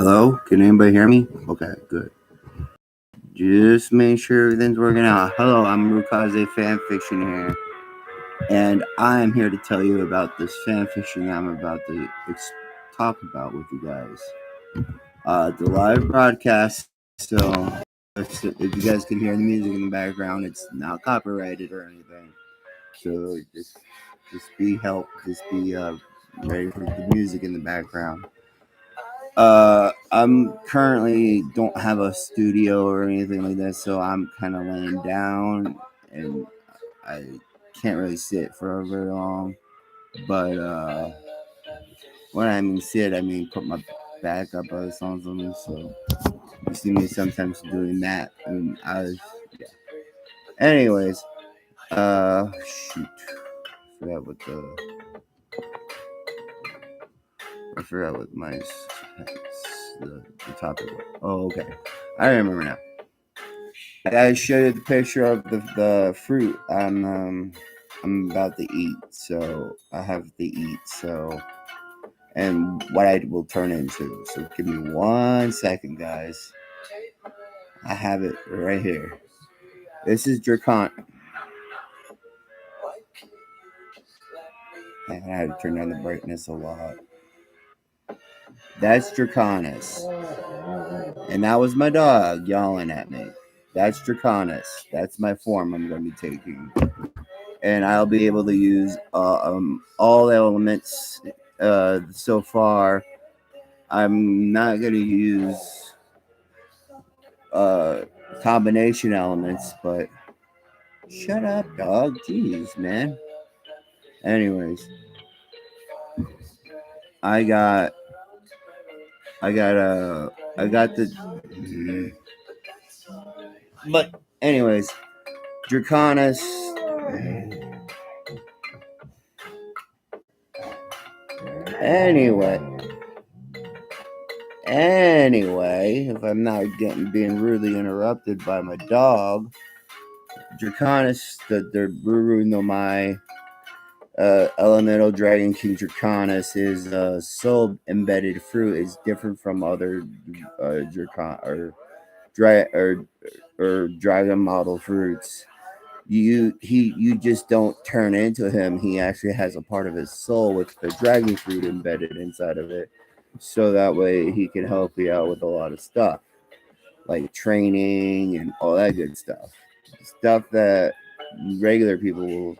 Hello? Can anybody hear me? Okay, good. Just make sure everything's working out. Hello, I'm Rukaze Fanfiction here, and I am here to tell you about this fanfiction I'm about to talk about with you guys. The live broadcast, so if you guys can hear the music in the background, it's not copyrighted or anything. So just be ready for the music in the background. I'm currently don't have a studio or anything like that, so I'm kind of laying down and I can't really sit for very long. But when I mean sit, I mean put my back up or something. So you see me sometimes doing that. I mean, yeah. Anyways, shoot, forgot what I forgot what the topic was. Oh, okay, I remember now. I showed you the picture of the fruit I'm about to eat. So I have to eat. So and what I will turn into. So give me 1 second, guys. I have it right here. This is dracon. I had to turn down the brightness a lot. That's draconis, and that was my dog yelling at me. That's draconis. That's my form I'm going to be taking. And I'll be able to use all elements. So far, I'm not going to use uh, combination elements, but shut up, dog. Jeez, man. Anyways, I got, I got the. But anyways, Draconis. Anyway, if I'm not being rudely interrupted by my dog, Draconis, the Buru no Mai elemental dragon king Draconis, is soul embedded fruit is different from other Dracon or dragon model fruits. You just don't turn into him. He actually has a part of his soul with the dragon fruit embedded inside of it, so that way he can help you out with a lot of stuff like training and all that good stuff that regular people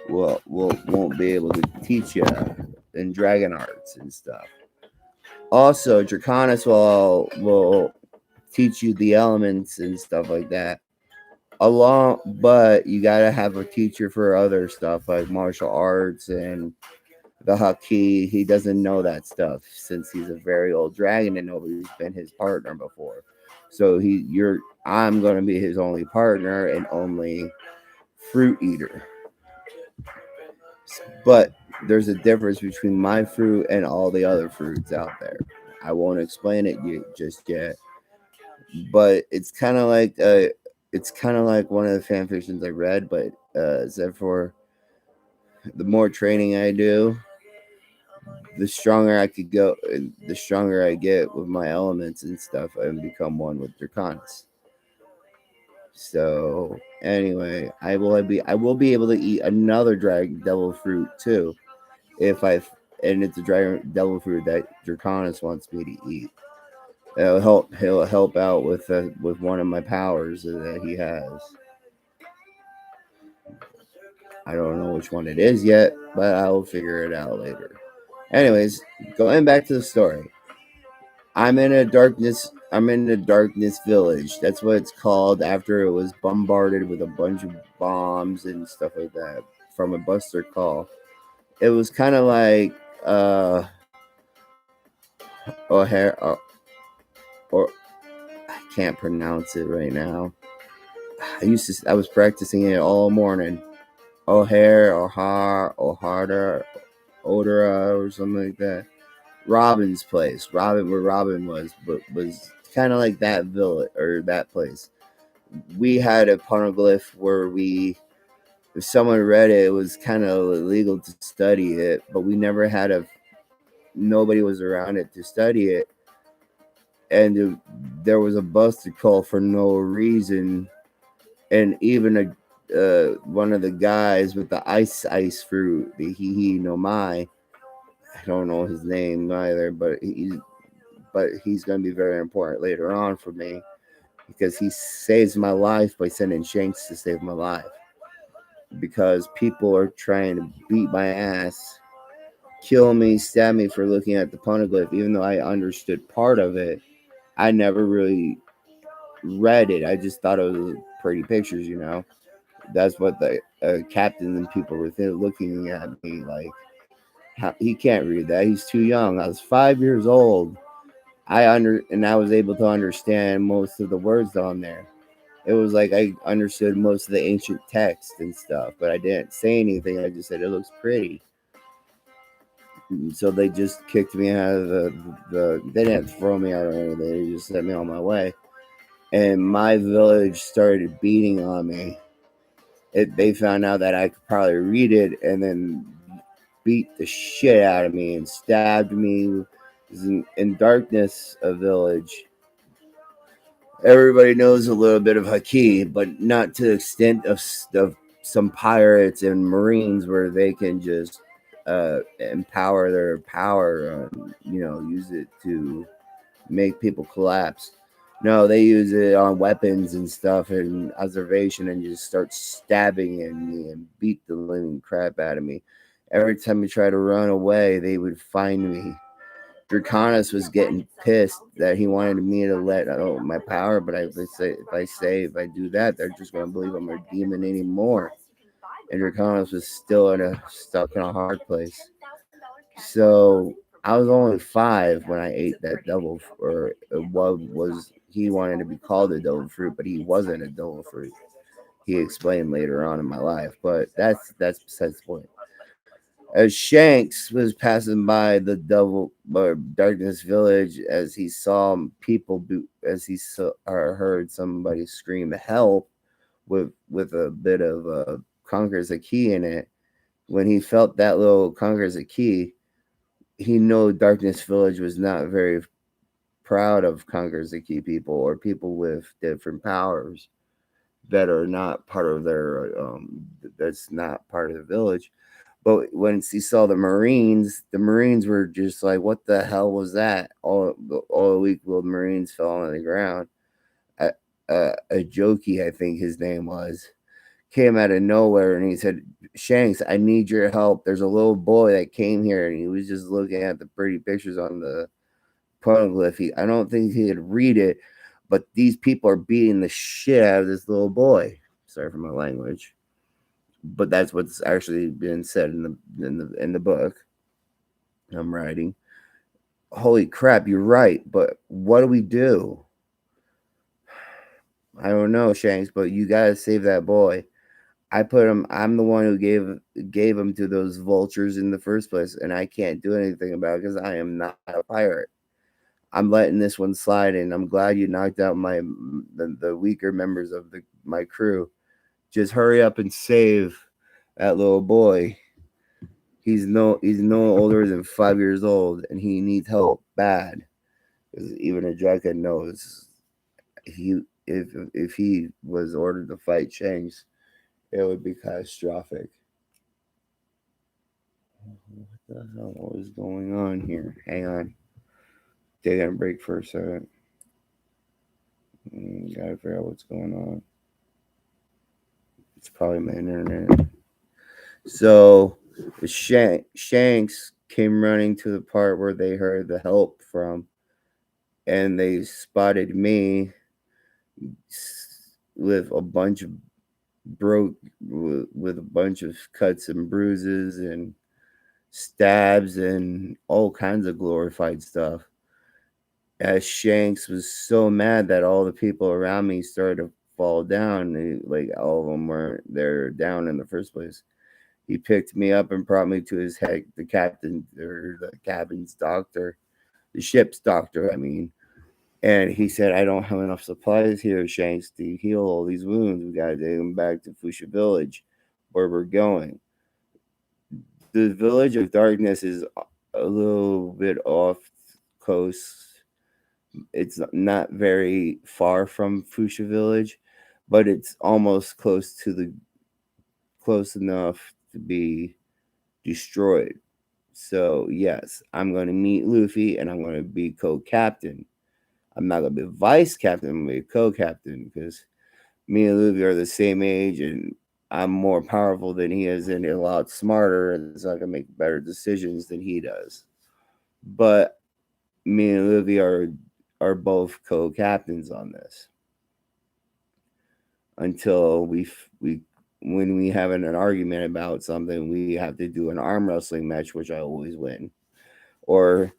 won't be able to teach you in dragon arts and stuff. Also, Draconis will teach you the elements and stuff like that. But you gotta have a teacher for other stuff like martial arts and the haki. He doesn't know that stuff since he's a very old dragon and nobody's been his partner before. So I'm gonna be his only partner and only fruit eater. But there's a difference between my fruit and all the other fruits out there. I won't explain it just yet, but it's kind of like one of the fan fictions I read. But except for the more training I do, the stronger I could go, and the stronger I get with my elements and stuff, and become one with Draconis. So anyway, I will be able to eat another dragon devil fruit too, and it's a dragon devil fruit that Draconis wants me to eat. He'll help out with one of my powers that he has. I don't know which one it is yet, but I will figure it out later. Anyways, going back to the story. I'm in a darkness village. That's what it's called after it was bombarded with a bunch of bombs and stuff like that from a Buster call. It was kind of like O'Hare or I can't pronounce it right now. I was practicing it all morning. O'Hara, Odora, or something like that. Robin's place, where Robin was kind of like that village or that place. We had a poneglyph where if someone read it, it was kind of illegal to study it, but we never had nobody was around it to study it. and there was a busted call for no reason, and even a one of the guys with the ice fruit, the he no my, I don't know his name either, but he's going to be very important later on for me because he saves my life by sending Shanks to save my life because people are trying to beat my ass, kill me, stab me for looking at the poneglyph, even though I understood part of it. I never really read it. I just thought it was pretty pictures, you know. That's what the captain and people were looking at me like. He can't read that. He's too young. I was 5 years old. And I was able to understand most of the words on there. It was like I understood most of the ancient text and stuff, but I didn't say anything. I just said it looks pretty. So they just kicked me out of the. They didn't throw me out or anything. They just sent me on my way. And my village started beating on me. They found out that I could probably read it, and then beat the shit out of me and stabbed me. In darkness, a village. Everybody knows a little bit of haki, but not to the extent of some pirates and marines where they can just empower their power, use it to make people collapse. No, they use it on weapons and stuff and observation and just start stabbing at me and beat the living crap out of me. Every time I try to run away, they would find me. Draconis was getting pissed that he wanted me to let out my power, but if I do that, they're just gonna believe I'm a demon anymore. And Draconis was still stuck in a hard place. So I was only 5 when I ate that devil, or what was he wanted to be called a devil fruit, but he wasn't a devil fruit. He explained later on in my life, but that's besides the point. As Shanks was passing by the double or darkness village, as he saw as he saw, or heard somebody scream help with a bit of Conquer's a key in it. When he felt that little Conquer's a key, he knew Darkness Village was not very proud of Conquer's a key people or people with different powers that are not part of their that's not part of the village. But once he saw the Marines were just like, "What the hell was that?" All the weak willed Marines fell on the ground. A, a jokey, I think his name was, came out of nowhere and he said, "Shanks, I need your help. There's a little boy that came here and he was just looking at the pretty pictures on the poneglyph. I don't think he could read it, but these people are beating the shit out of this little boy." Sorry for my language, but that's what's actually been said in the book I'm writing. Holy crap, you're right, but what do we do? I don't know, Shanks, but you gotta save that boy. I put him. I'm the one who gave him to those vultures in the first place, and I can't do anything about it because I am not a pirate. I'm letting this one slide, and I'm glad you knocked out the weaker members of my crew. Just hurry up and save that little boy. He's no older than 5 years old, and he needs help bad. Because even a dragon knows if he was ordered to fight Shanks, it would be catastrophic. What the hell is going on here? Hang on. Take a break for a second. Gotta figure out what's going on. It's probably my internet. So the Shanks came running to the part where they heard the help from, and they spotted me with a bunch of with a bunch of cuts and bruises and stabs and all kinds of glorified stuff. As Shanks was so mad that all the people around me started to fall down, like all of them were they're down in the first place. He picked me up and brought me to his head, the captain or the cabin's doctor, the ship's doctor, I mean. And he said, "I don't have enough supplies here, Shanks, to heal all these wounds. We got to take them back to Fuchsia Village, where we're going." The Village of Darkness is a little bit off coast, It's not very far from Fuchsia Village, but it's almost close enough to be destroyed. So yes, I'm going to meet Luffy, and I'm going to be co-captain. I'm not going to be vice captain. I'm going to be co-captain because me and Luffy are the same age, and I'm more powerful than he is, and a lot smarter, and so I can make better decisions than he does. But me and Luffy are both co-captains on this until we when we have an argument about something, we have to do an arm wrestling match, which I always win. Or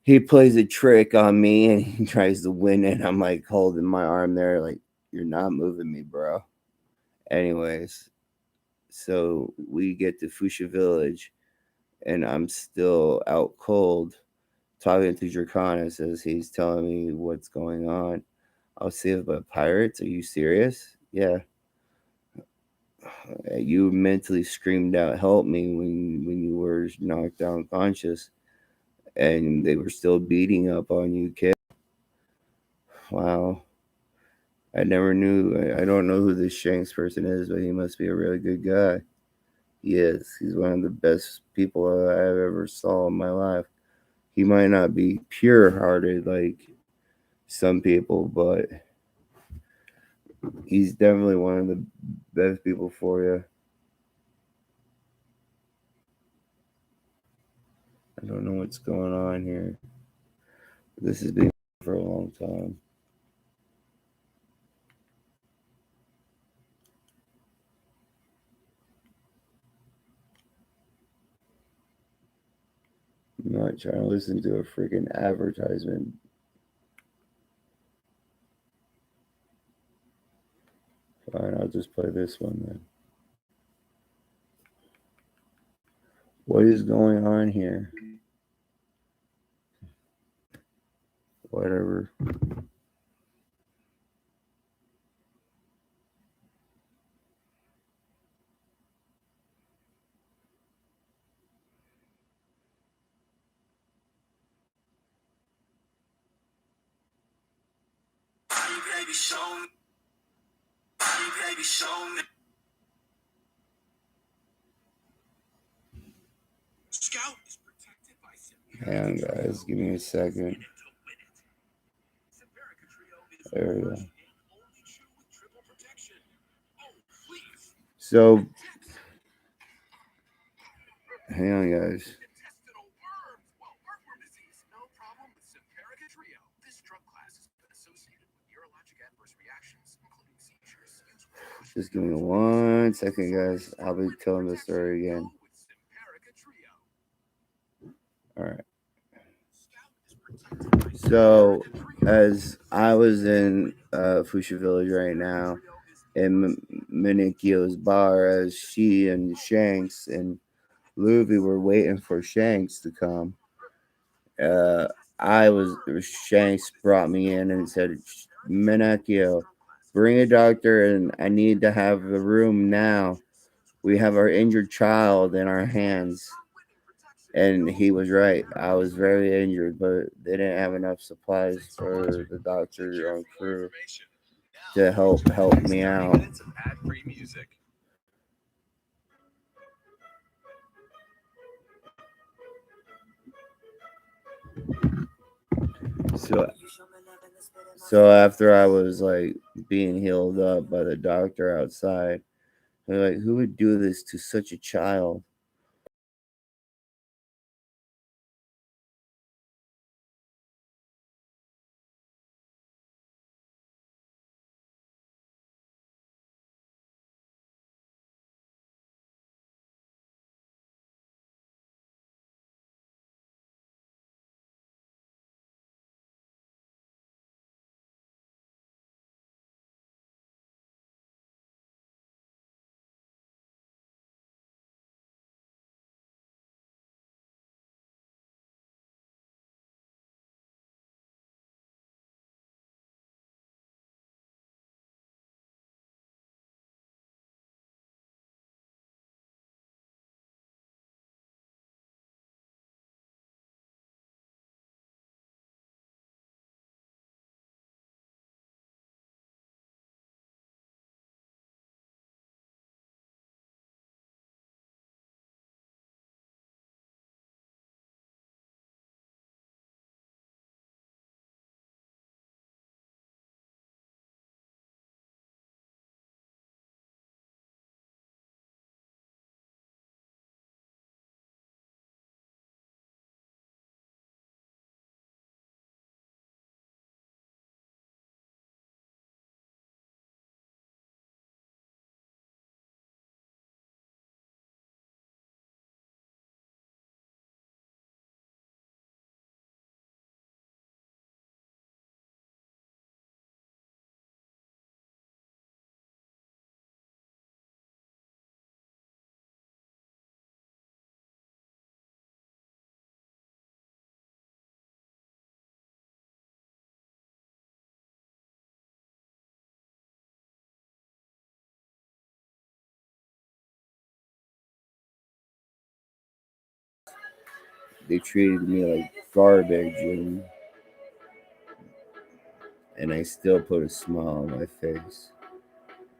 he plays a trick on me and he tries to win it. I'm like holding my arm there, like, you're not moving me, bro. Anyways, so we get to Fuchsia Village, and I'm still out cold talking to Draconis as he's telling me what's going on. I'll saved by pirates. Are you serious? Yeah. You mentally screamed out, "Help me," when you were knocked unconscious, and they were still beating up on you, kid. Wow. I never knew. I don't know who this Shanks person is, but he must be a really good guy. He is. He's one of the best people I've ever saw in my life. He might not be pure-hearted like some people, but he's definitely one of the best people for you. I don't know what's going on here. This has been for a long time. I'm not trying to listen to a freaking advertisement. Fine, I'll just play this one then. What is going on here? Whatever. Hang on, guys. Give me a second. There we go. So, hang on, guys. Just give me 1 second, guys. I'll be telling the story again. All right. So, as I was in Fuchsia Village right now, in Minikio's bar, as she and Shanks and Luffy were waiting for Shanks to come. Uh, Shanks brought me in and said, "Minakio, bring a doctor, and I need to have the room now. We have our injured child in our hands." And he was right. I was very injured, but they didn't have enough supplies for the doctor on crew to help me out. So so after I was like being healed up by the doctor outside, they're like, "Who would do this to such a child?" they treated me like garbage, and I still put a smile on my face.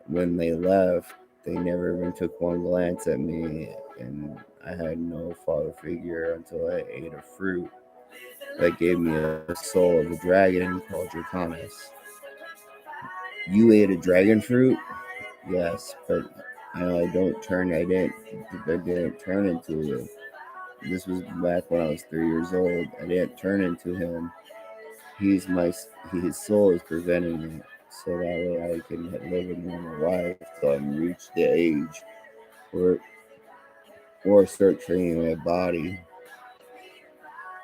When they left, they never even took one glance at me, and I had no father figure until I ate a fruit that gave me a soul of a dragon called draconis. You ate a dragon fruit? Yes, but I didn't turn into it. This was back when I was 3 years old. I didn't turn into him. His soul is preventing it, so that way I can live a normal life till I reach the age or or start training my body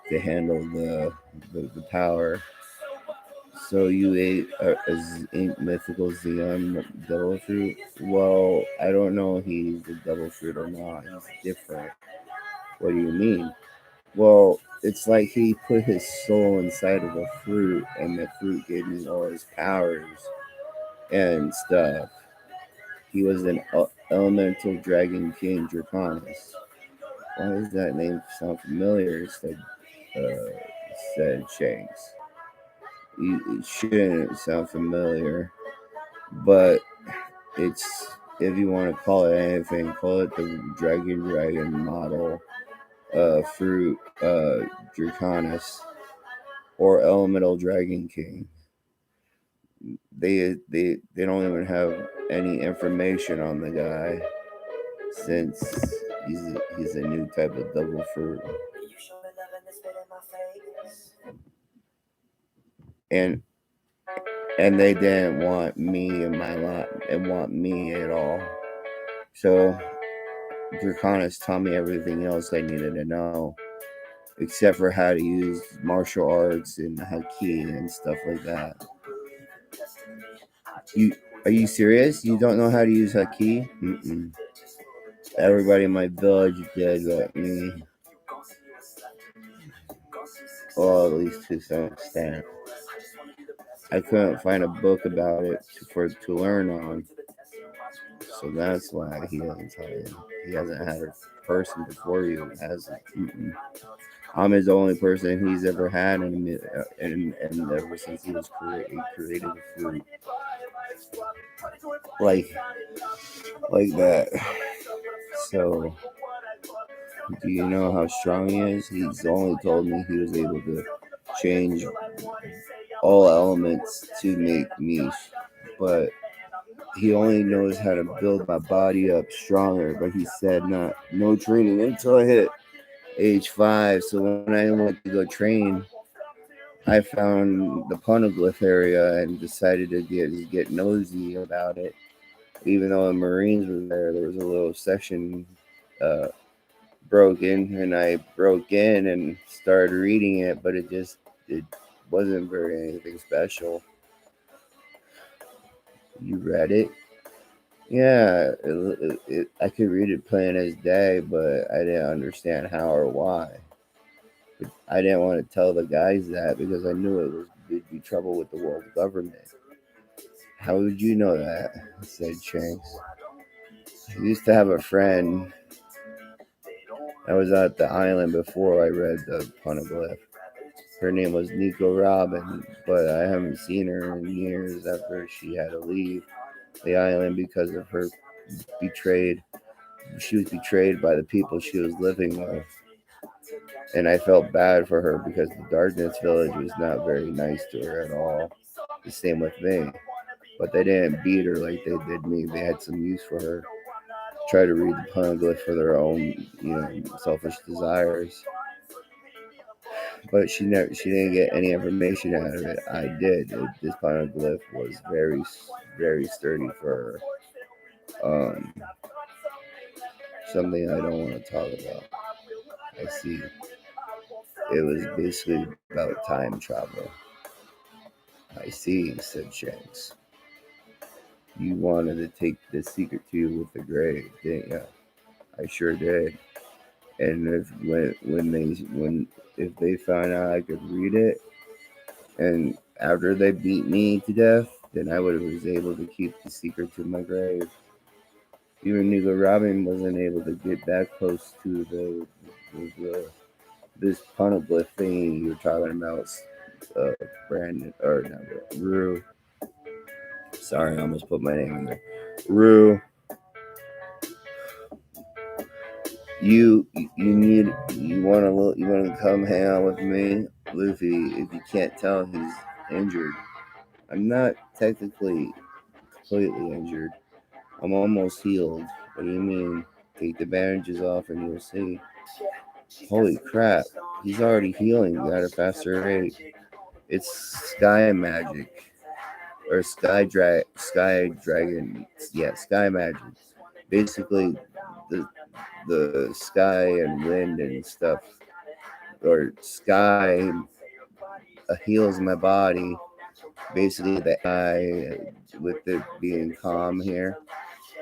to handle the power. So you ate a mythical Xeon devil fruit? Well, I don't know if he's a devil fruit or not. He's different. What do you mean? Well, it's like he put his soul inside of a fruit, and the fruit gave me all his powers and stuff. He was an elemental dragon king Draconis. Why does that name sound familiar? Said Shanks. It shouldn't sound familiar, but it's, if you want to call it anything, call it the dragon model fruit Draconis or elemental dragon king. They don't even have any information on the guy since he's a new type of double fruit. And they didn't want me in my lot and want me at all. So Draconis taught me everything else I needed to know, except for how to use martial arts and haki and stuff like that. You Are you serious? You don't know how to use haki? Mm-mm. Everybody in my village did but me. Well, at least to some extent. I couldn't find a book about it to learn on. So that's why he hasn't taught you. He hasn't had a person before you, has he? Mm-mm. I'm his only person he's ever had, and ever since he created the fruit, like that. So, do you know how strong he is? He's only told me he was able to change all elements to make me, but he only knows how to build my body up stronger. But he said no training until I hit age 5. So when I went to go train, I found the poneglyph area and decided to get nosy about it. Even though the Marines were there, there was a little section uh, broken, and I broke in and started reading it, but it wasn't very anything special. You read it? Yeah, I could read it plain as day, but I didn't understand how or why. But I didn't want to tell the guys that because I knew it'd be trouble with the world government. How would you know that? Said Shanks. I used to have a friend. I was at the island before I read the poneglyph. Her name was Nico Robin, but I haven't seen her in years after she had to leave the island because of her betrayed. She was betrayed by the people she was living with. And I felt bad for her because the Darkness Village was not very nice to her at all. The same with me. But they didn't beat her like they did me. They had some use for her. Try to read the poneglyph for their own, selfish desires. But she didn't get any information out of it. I did. This poneglyph was very, very sturdy for her. Something I don't want to talk about. I see. It was basically about time travel. I see, said Shanks. You wanted to take the secret to you with the grave, didn't you? I sure did. And if they found out I could read it, and after they beat me to death, then I would have was able to keep the secret to my grave. Even Nico Robin wasn't able to get that close to the this poneglyph thingy you're talking about, Brandon, or not Rue. Sorry, I almost put my name in there. Rue, you want to come hang out with me, Luffy? If you can't tell, he's injured. I'm not technically completely injured. I'm almost healed. What do you mean? Take the bandages off and you'll see. Holy crap! He's already healing at a faster rate. It's sky magic or sky dragon. Yeah, sky magic. Basically, the the sky and wind and stuff, or sky heals my body. Basically, the eye, with it being calm here,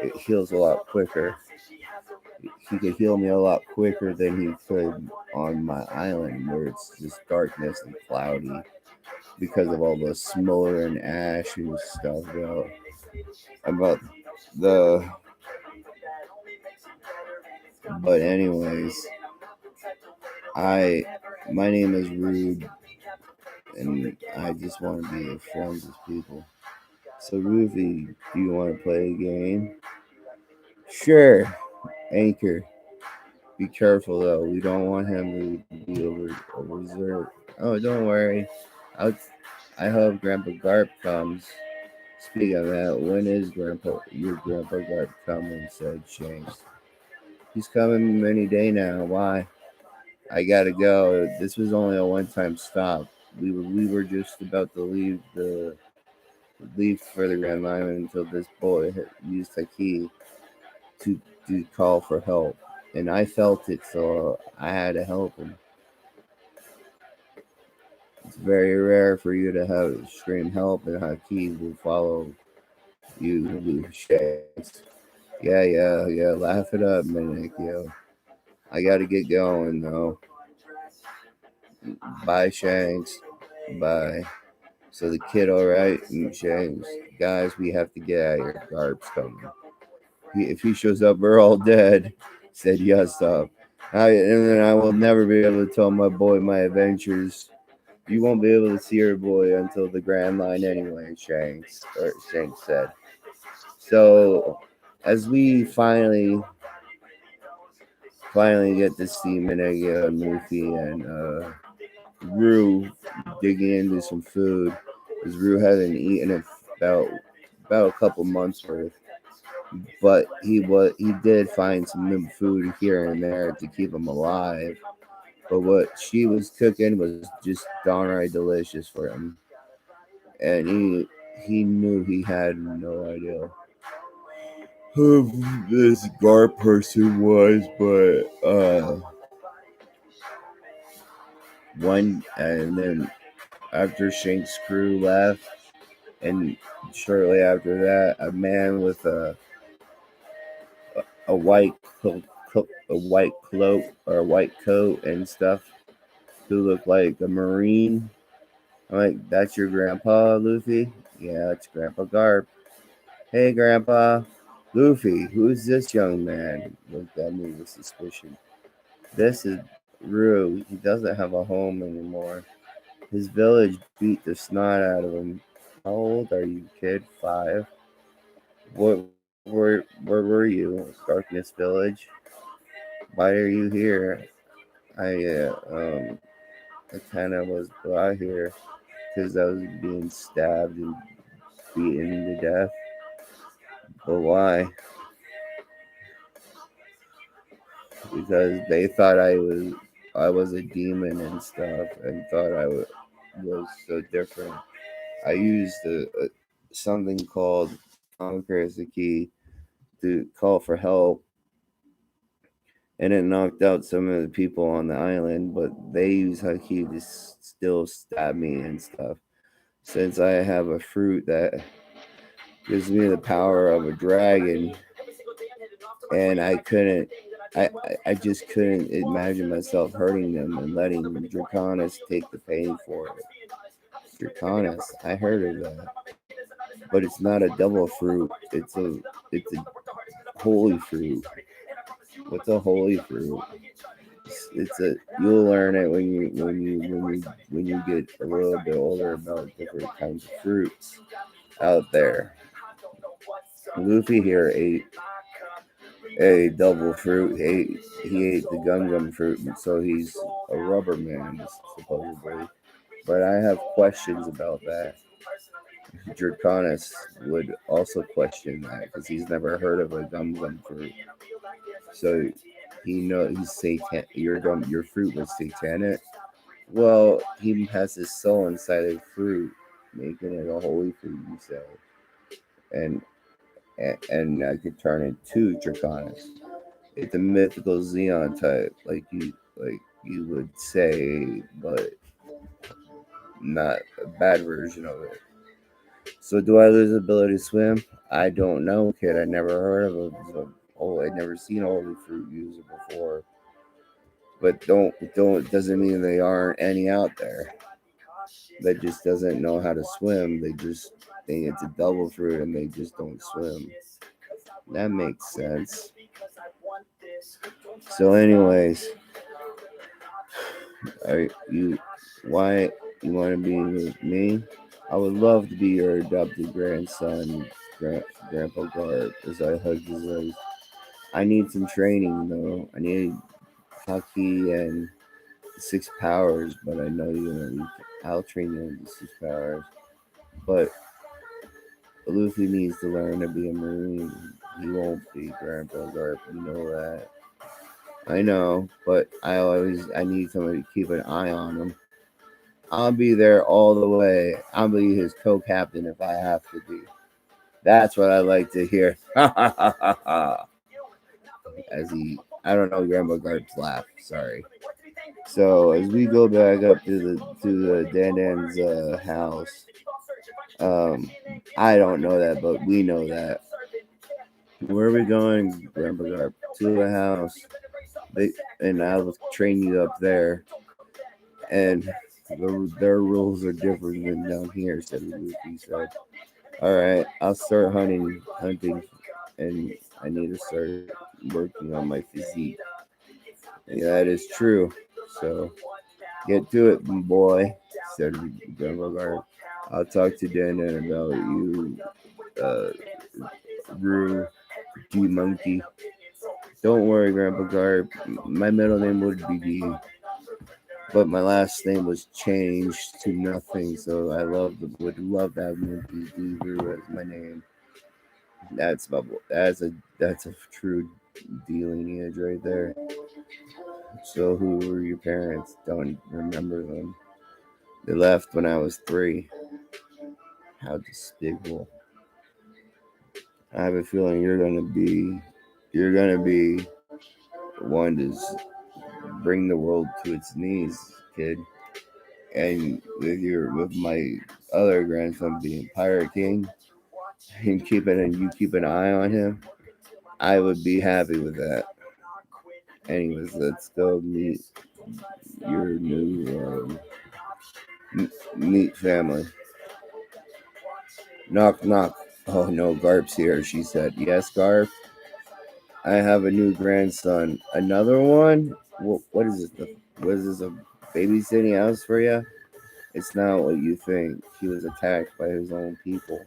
it heals a lot quicker. He could heal me a lot quicker than he could on my island, where it's just darkness and cloudy because of all the smolder and ash and stuff about the. But anyways, I my name is Rude, and I just want to be friends with people. So, Ruthie, do you want to play a game? Sure. Anchor. Be careful though. We don't want him to be overexert. Oh, don't worry. I'll, I hope Grandpa Garp comes. Speaking of that, when is your Grandpa Garp coming? Said Shanks. He's coming any day now. Why? I gotta go. This was only a one-time stop. We were just about to leave for the Grand Line until this boy used a key to call for help, and I felt it, so I had to help him. It's very rare for you to have scream help and Hakeem will follow you, Shanks. Yeah. Laugh it up, Minik, yo. I gotta get going though. Bye, Shanks. Bye. So the kid, alright? Shanks. Guys, we have to get out of here. Garb's coming. If he shows up, we're all dead. Said Yustop. And then I will never be able to tell my boy my adventures. You won't be able to see your boy until the Grand Line anyway, Shanks said. So, as we finally get to see Menegio and Luffy and Rue digging into some food, because Rue hadn't eaten it about a couple months worth, but he did find some new food here and there to keep him alive. But what she was cooking was just downright delicious for him, and he knew he had no idea who this Gar person was, but and then after Shank's crew left, and shortly after that, a man with a white cloak or a white coat and stuff, who looked like a marine. I'm like, that's your grandpa, Luffy? Yeah, it's Grandpa Garp. Hey, Grandpa. Luffy, who's this young man? Looked at me with suspicion. This is Rue. He doesn't have a home anymore. His village beat the snot out of him. How old are you, kid? 5. Where were you? Darkness Village? Why are you here? I kind of was brought here because I was being stabbed and beaten to death. But why? Because they thought I was a demon and stuff, and thought was so different. I used something called Conquer as a key to call for help, and it knocked out some of the people on the island, but they used Haki to still stab me and stuff. Since I have a fruit that gives me the power of a dragon, and I just couldn't imagine myself hurting them and letting draconis take the pain for it. Draconis, I heard of that, but it's not a double fruit. It's a holy fruit. What's a holy fruit? it's a you'll learn it when you get a little bit older about different kinds of fruits out there. Luffy here ate a double fruit. He ate the gum gum fruit, and so he's a rubber man supposedly. But I have questions about that. Draconis would also question that because he's never heard of a gum gum fruit. So he know he's satan. Your fruit was satanic. Well, he has his soul inside of fruit, making it a holy fruit. You say, and and I could turn it to Draconis. It's a mythical Xeon type, like you would say, but not a bad version of it. So do I lose the ability to swim? I don't know, kid. I never heard of it. So, oh, I'd never seen a holy fruit user before. But don't doesn't mean they aren't any out there that just doesn't know how to swim. They just think it's a double fruit and they just don't swim. That makes sense. So, anyways, are you why you want to be with me? I would love to be your adopted grandson, Grandpa Garp, as I hugged his legs. I need some training though. I need hockey and 6 powers, but I know I'll train you into 6 powers. But Luffy needs to learn to be a marine. He won't be Grandpa Garp. You know that. I know, but I need somebody to keep an eye on him. I'll be there all the way. I'll be his co-captain if I have to be. That's what I like to hear. As I don't know Grandpa Garp's laugh. Sorry. So as we go back up to the Dandan's house, um, I don't know that, but we know that. Where are we going, Grandpa Garp? To the house. They, and I'll train you up there. And their rules are different than down here, said Luffy. So, all right, I'll start hunting, and I need to start working on my physique. Yeah, that is true. So, get to it, boy, said Grandpa Garp. I'll talk to Dan about you, uh, Rue D Monkey. Don't worry, Grandpa Garp. My middle name would be D, but my last name was changed to nothing. So I would love to have Monkey D Rue as my name. That's bubble. That's a true D lineage right there. So who were your parents? Don't remember them. They left when I was 3. How despicable. I have a feeling you're gonna be one to bring the world to its knees, kid. And with my other grandson being Pirate King and you keep an eye on him, I would be happy with that. Anyways, let's go meet your new meet family. Knock knock. Oh no, Garp's here. She said, "Yes, Garp. I have a new grandson. Another one? What is this? What is this? A babysitting house for you? It's not what you think. He was attacked by his own people,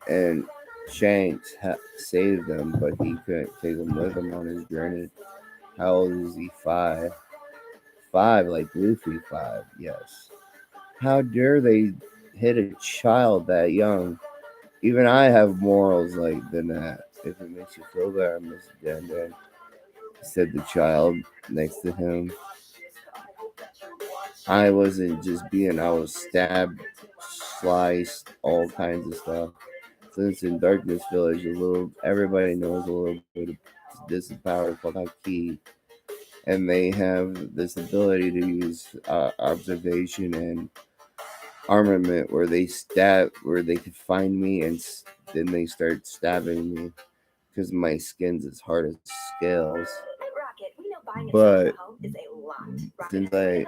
and Shanks saved them, but he couldn't take him with him on his journey. How old is he? 5. 5, like Luffy 5. Yes. How dare they hit a child that young? Even I have morals like than that. If it makes you feel better, Miss Dan," said the child next to him. I wasn't just I was stabbed, sliced, all kinds of stuff. Since in Darkness Village, everybody knows a little bit of this power called Haki, and they have this ability to use observation and armament where they could find me and then they start stabbing me because my skin's as hard as scales. But since I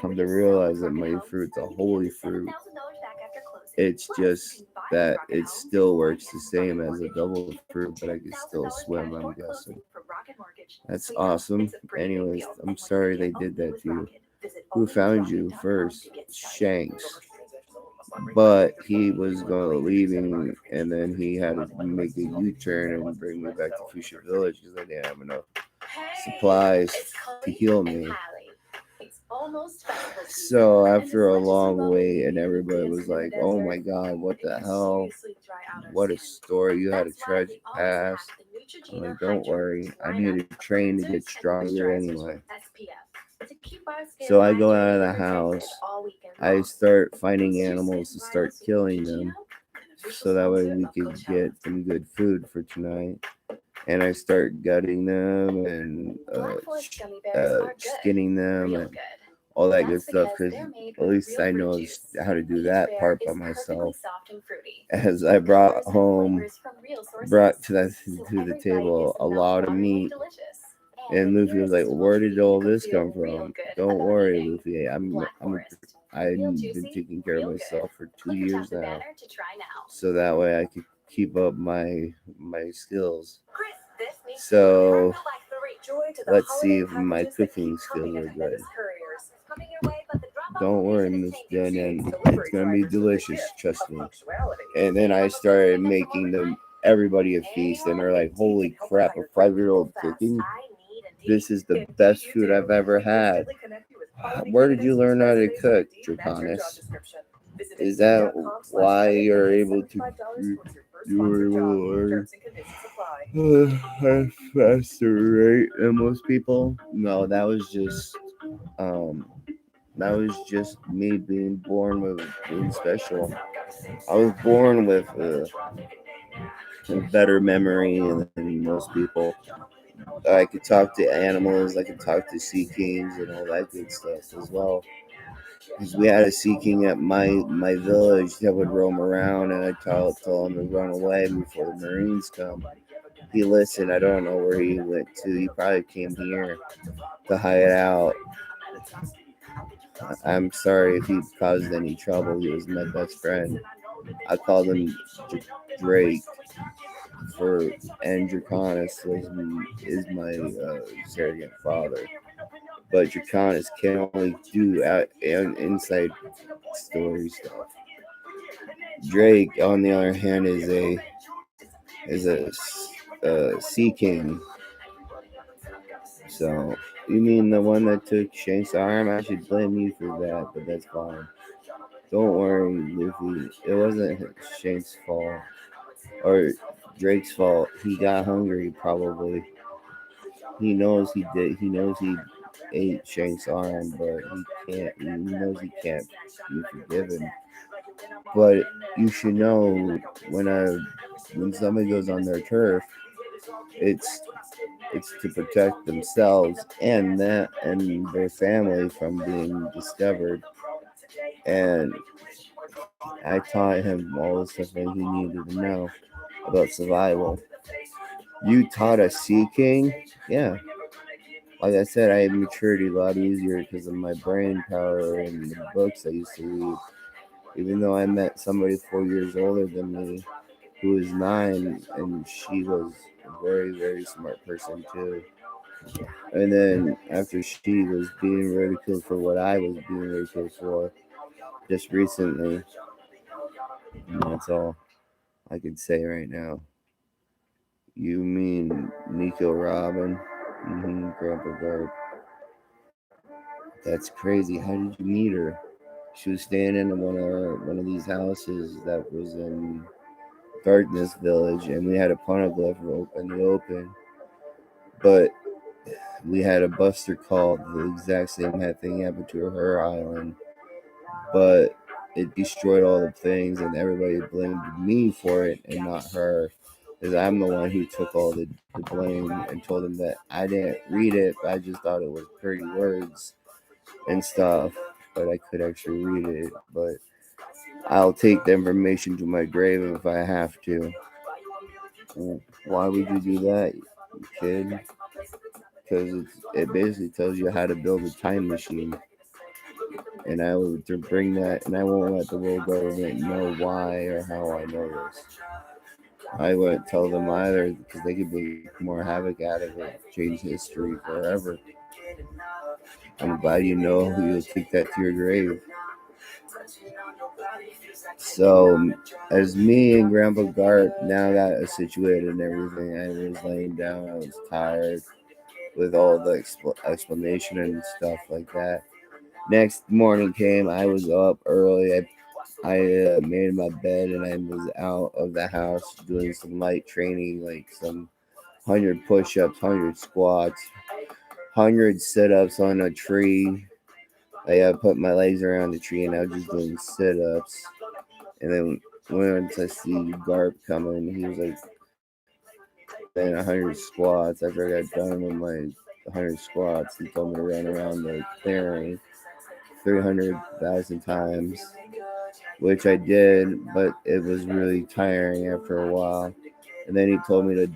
come to realize that my fruit's a holy fruit, it's just that it still works the same as a double fruit, but I can still swim, I'm guessing. That's awesome. Anyways, I'm sorry they did that to you. Who found you first? Shanks. But he was leaving, and then he had to make a U-turn and bring me back to Fuchsia Village because I didn't have enough supplies to heal me. So after a long wait, and everybody was like, "Oh my God, what the hell? What a story! You had a tragic past." I'm like, "Don't worry, I need to train to get stronger anyway." So I go out of the house. I start finding animals to start killing them, so that way we could get some good food for tonight. And I start gutting them and skinning them and all that good stuff because at least I know how to do that part by myself. As I brought to the table a lot of meat, and Luffy was like, "Where did all this come from?" Don't worry, Luffy. I've been taking care of myself for 2 years now, so that way I could keep up my skills. So let's see if my cooking skills are good. Don't worry, Miss Denon. It's gonna be delicious, trust me. And then I started making everybody a feast, and they're like, "Holy crap! A 5-year-old cooking? This is the best food I've ever had." Where did you learn how to cook, Draconis? Is that why you're able to? You were able to learn at a faster rate than most people? No, um, that was just me being born with being special. I was born with a better memory than most people. I could talk to animals, I could talk to sea kings and all that good stuff as well. Because we had a sea king at my village that would roam around, and I told him to run away before the Marines come. He listened. I don't know where he went to. He probably came here to hide out. I'm sorry if he caused any trouble. He was my best friend. I called him Drake for and Draconis is my surrogate father. But Draconis can only do inside story stuff. Drake, on the other hand, is a sea king. So you mean the one that took Shank's arm? I should blame you for that, but that's fine. Don't worry, Luffy. It wasn't Shank's fault or Drake's fault. He got hungry, probably. He knows he did. He knows he ate Shank's arm, but he can't. He knows he can't be forgiven. But you should know when somebody goes on their turf, it's it's to protect themselves and their family from being discovered. And I taught him all the stuff that he needed to know about survival. You taught a sea king? Yeah. Like I said, I matured a lot easier because of my brain power and the books I used to read. Even though I met somebody 4 years older than me who was 9, and she was a very, very smart person too. And then after she was being ridiculed for what I was being ridiculed for just recently, and that's all I could say right now. You mean Nico Robin? Grandpa Garp. That's crazy. How did you meet her? She was staying in one of these houses that was in Darkness Village, and we had a poneglyph in the open. But we had a buster call. The exact same thing happened to her island, but it destroyed all the things, and everybody blamed me for it and not her, because I'm the one who took all the blame and told them that I didn't read it, but I just thought it was pretty words and stuff, but I could actually read it. But I'll take the information to my grave if I have to. Why would you do that, kid? Because it basically tells you how to build a time machine. And I would to bring that, and I won't let the world government know why or how I know this. I wouldn't tell them either because they could make more havoc out of it, change history forever. I'm glad you know you'll take that to your grave. So, as me and Grandpa Gart now got situated and everything, I was laying down. I was tired with all the explanation and stuff like that. Next morning came. I was up early. I made my bed and I was out of the house doing some light training, like some 100 push-ups, 100 squats, 100 sit-ups on a tree. I put my legs around the tree and I was just doing sit-ups. And then once I see Garp coming, he was like doing 100 squats. After I got done with my 100 squats, he told me to run around the clearing 300,000 times, which I did, but it was really tiring after a while. And then he told me to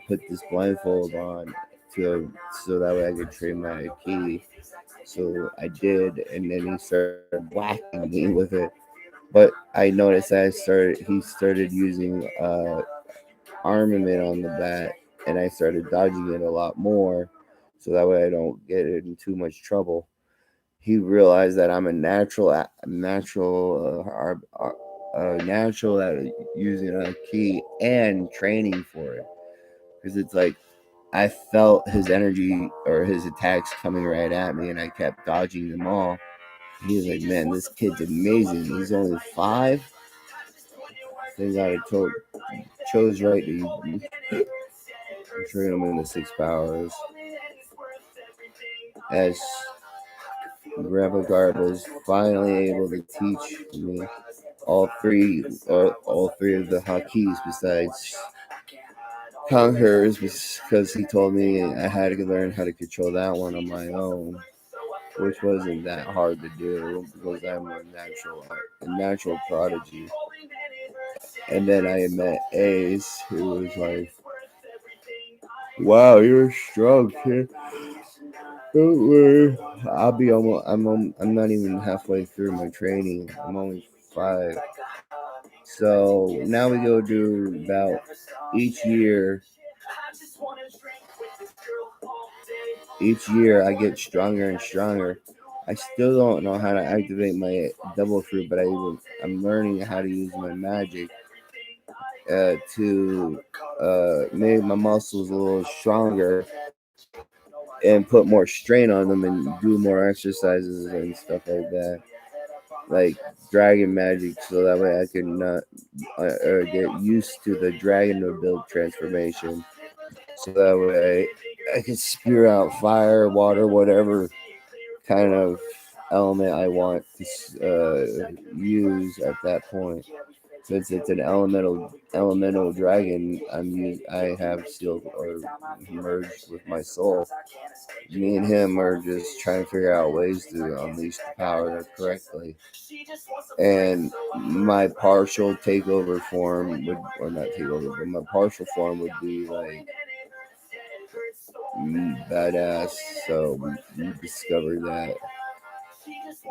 put this blindfold on to so that way I could train my key. So I did, and then he started whacking me with it. But I noticed that he started using armament on the bat, and I started dodging it a lot more, so that way I don't get in too much trouble. He realized that I'm a natural at using a key and training for it, because it's like I felt his energy or his attacks coming right at me, and I kept dodging them all. He was like, "Man, this kid's amazing. He's only 5. Thank God I chose right to train him in the 6 powers." As Grandpa Garb was finally able to teach me all three of the hotkeys besides Conquerors, because he told me I had to learn how to control that one on my own, which wasn't that hard to do because I'm a natural prodigy. And then I met Ace, who was like, "Wow, you're strong, kid. Don't worry. I'll be almost. I'm not even halfway through my training. I'm only 5. So now we go do about each year. Each year I get stronger and stronger. I still don't know how to activate my double fruit, but I'm learning how to use my magic to make my muscles a little stronger and put more strain on them and do more exercises and stuff like that, like dragon magic, so that way I can not get used to the dragon build transformation, so that way I can spew out fire, water, whatever kind of element I want to use at that point. Since it's an elemental dragon, I have sealed or merged with my soul. Me and him are just trying to figure out ways to unleash the power correctly. And my partial takeover form would, or not takeover, but my partial form would be like badass. So we discovered that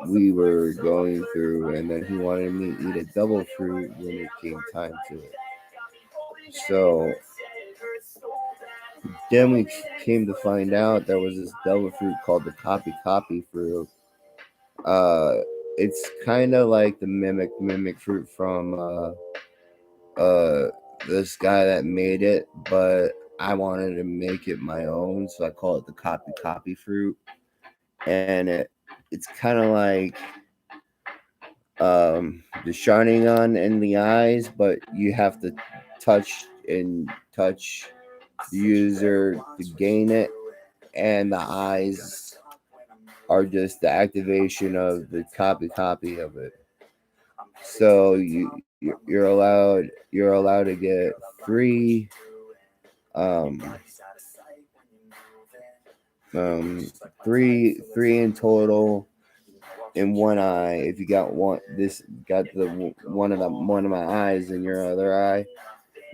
we were going through, and then he wanted me to eat a double fruit when it came time to it. So then we came to find out there was this devil fruit called the copy fruit. Uh, it's kind of like the mimic fruit from this guy that made it, but I wanted to make it my own, so I call it the copy fruit. And it's kind of like the shining on in the eyes, but you have to touch the user to gain it, and the eyes are just the activation of the copy of it. So you're allowed to get three um um three in total in one eye. If you got the one of my eyes in your other eye,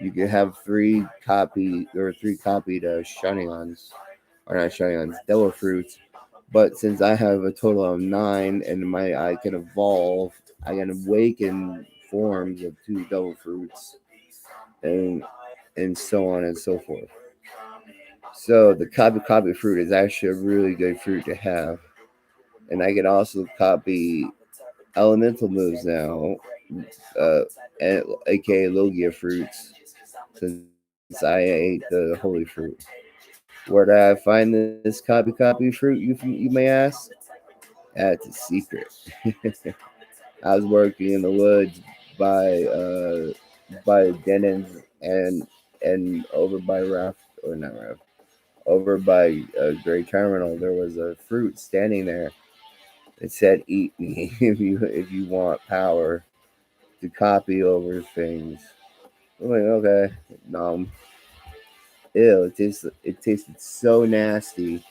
you could have three copied Shunnyons, or not Shunnyons, Devil Fruits. But since I have a total of 9 and my eye can evolve, I can awaken forms of 2 Devil Fruits. and so on and so forth. So the copy fruit is actually a really good fruit to have, and I can also copy elemental moves now, uh, aka Logia fruits, since I ate the holy fruit. Where did I find this copy fruit? You may ask. That's a secret. I was working in the woods by Denon's and over by Raft or not Raft over by Great Terminal. There was a fruit standing there. It said, "Eat me if you want power to copy over things." I'm like, okay, no, ew. It tasted so nasty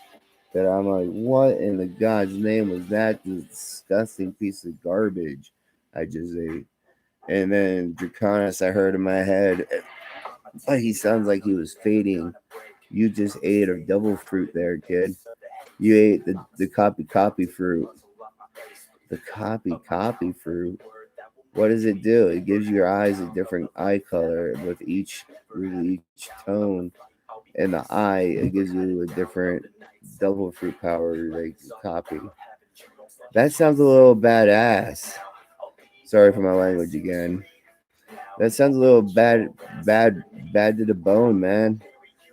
that I'm like, what in the God's name was that disgusting piece of garbage I just ate? And then Draconis, I heard in my head, but he sounds like he was fading. You just ate a double fruit there, kid. You ate the copy fruit. The copy fruit. What does it do? It gives your eyes a different eye color with each tone in the eye. It gives you a different double fruit power like copy. That sounds a little badass. Sorry for my language again. That sounds a little bad, bad to the bone, man.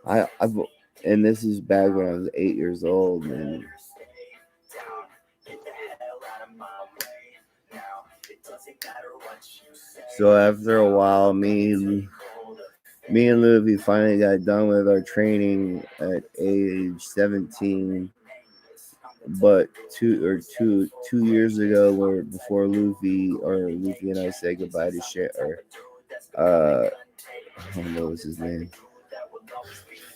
I've and this is back when I was 8 years old, and so after a while, me and Luffy finally got done with our training at age 17. But 2 years ago, where before Luffy and I said goodbye to I don't know what was his name.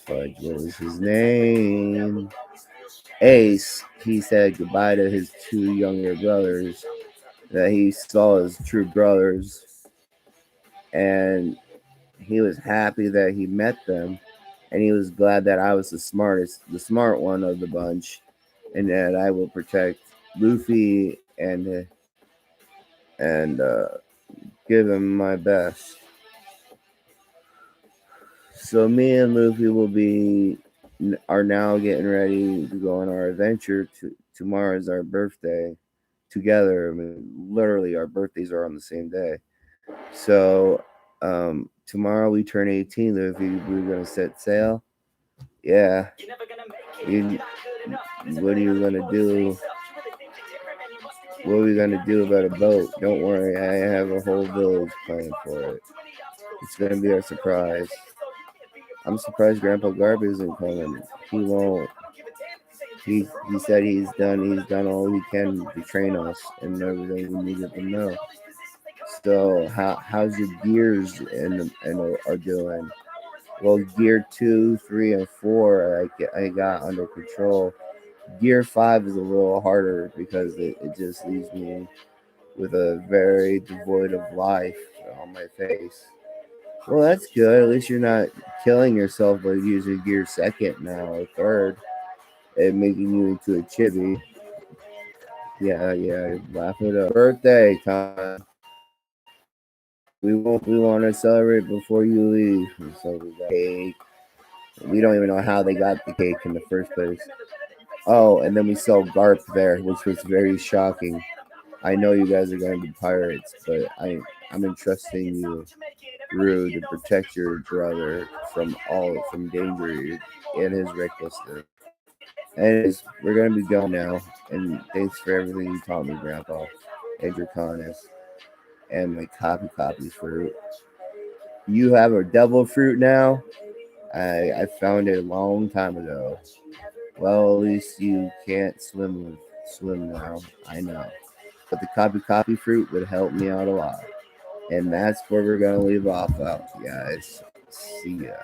Fudge, what was his name? Ace. He said goodbye to his two younger brothers that he saw as true brothers, and he was happy that he met them, and he was glad that I was the smart one of the bunch, and that I will protect Luffy and give him my best. So me and Luffy are now getting ready to go on our adventure. Tomorrow is our birthday together. I mean, literally, our birthdays are on the same day. So tomorrow we turn 18. Luffy, we're gonna set sail. Yeah. You, what are you gonna do? What are we gonna do about a boat? Don't worry, I have a whole village planned for it. It's gonna be our surprise. I'm surprised Grandpa Garb isn't coming. He won't. He said he's done all he can to train us and everything we needed to know. So how's your gears and are doing? Well, gear 2, 3, and 4 I got under control. Gear 5 is a little harder because it just leaves me with a very devoid of life on my face. Well, that's good. At least you're not killing yourself by using gear second now or third and making you into a chibi. Yeah, laugh it up. Birthday time. We want to celebrate before you leave. So we got cake. We don't even know how they got the cake in the first place. Oh, and then we saw Garp there, which was very shocking. I know you guys are going to be pirates, but I'm entrusting you, Rue, to protect your brother from danger and his recklessness. Anyways, we're gonna be going now, and thanks for everything you taught me, Grandpa, and Draconis, and my copy fruit. You have a devil fruit now. I found it a long time ago. Well, at least you can't swim now. I know, but the copy fruit would help me out a lot. And that's where we're gonna leave off out, guys. See ya.